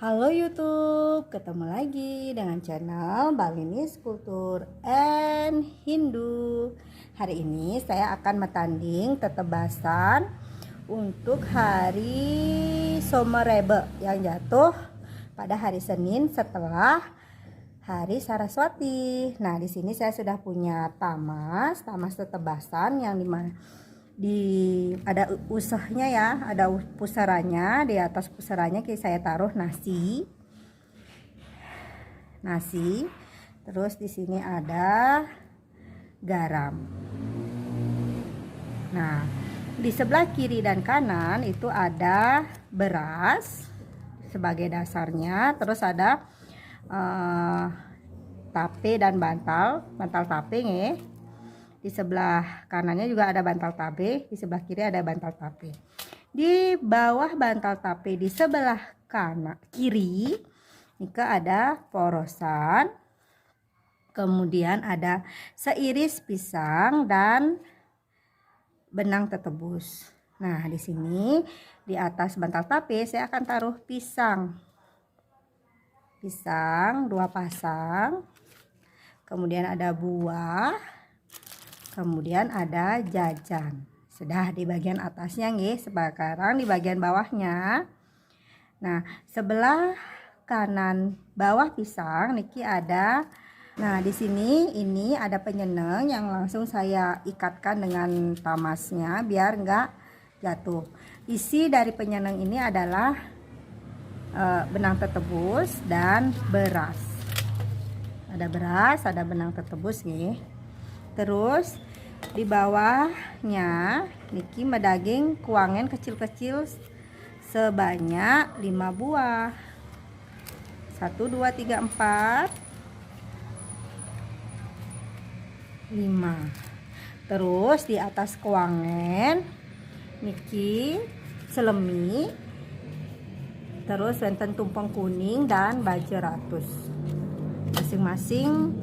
Halo YouTube, ketemu lagi dengan channel Balinis Kultur and Hindu. Hari ini saya akan bertanding tetebasan untuk hari Somerebe yang jatuh pada hari Senin setelah hari Saraswati. Nah, di sini saya sudah punya tamas tetebasan yang dimana ada usahnya ya, ada pusaranya. Di atas pusaranya saya taruh nasi. Terus di sini ada garam. Nah, di sebelah kiri dan kanan itu ada beras sebagai dasarnya. Terus ada tape dan bantal tape nih. Di sebelah kanannya juga ada bantal tape, di sebelah kiri ada bantal tape. Di bawah bantal tape di sebelah kiri ini ada porosan. Kemudian ada seiris pisang dan benang tetebus. Nah, di sini di atas bantal tape saya akan taruh pisang 2 pasang. Kemudian ada buah. Kemudian ada jajan. Sudah di bagian atasnya nih, sekarang di bagian bawahnya. Nah, sebelah kanan bawah pisang niki ada. Nah, di sini ini ada penyeneng yang langsung saya ikatkan dengan tamasnya biar enggak jatuh. Isi dari penyeneng ini adalah benang tetebus dan beras. Ada beras, ada benang tetebus nih. Terus di bawahnya niki medaging kuangen kecil-kecil sebanyak 5 buah. 1 2 3 4 5. Terus di atas kuangen niki selemi. Terus wonten tumpeng kuning dan baja ratus. Masing-masing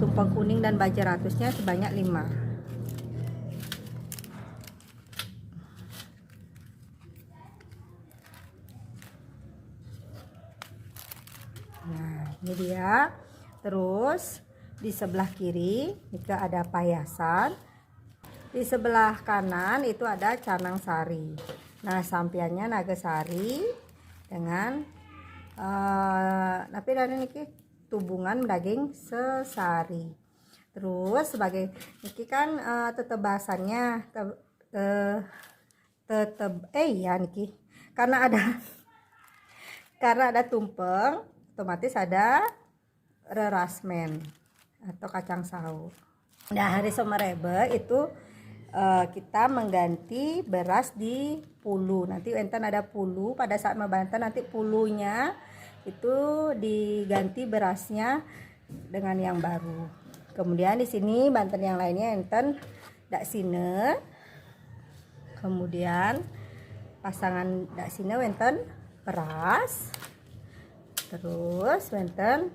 tumpeng kuning dan baja ratusnya sebanyak 5. Nah, ini dia. Terus di sebelah kiri jika ada payasan. Di sebelah kanan itu ada canang sari. Nah, sampiannya nagasari dengan tapi dari niki tubungan daging sesari. Terus sebagai niki kan tetebasannya ya niki karena ada tumpeng, otomatis ada rerasmen atau kacang saus. Nah, hari Somerebe itu kita mengganti beras di pulu. Nanti enten ada pulu, pada saat membanten nanti pulunya itu diganti berasnya dengan yang baru. Kemudian di sini banten yang lainnya enten daksine. Kemudian pasangan daksine wenten beras. Terus wenten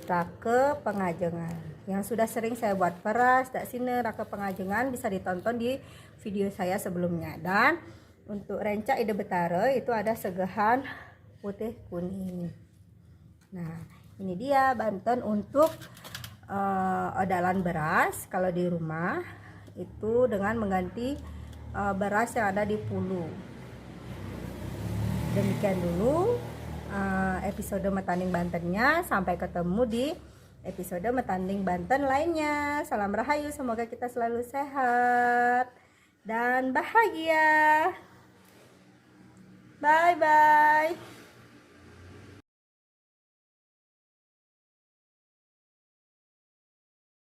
rake pengajengan. Yang sudah sering saya buat beras, daksine, rake pengajengan bisa ditonton di video saya sebelumnya. Dan untuk renca ide betara itu ada segehan putih kuning. Nah, ini dia banten untuk odalan beras kalau di rumah itu dengan mengganti beras yang ada di pulu. Demikian dulu episode Metanding Bantennya. Sampai ketemu di episode Metanding Banten lainnya. Salam rahayu, semoga kita selalu sehat dan bahagia. Bye bye.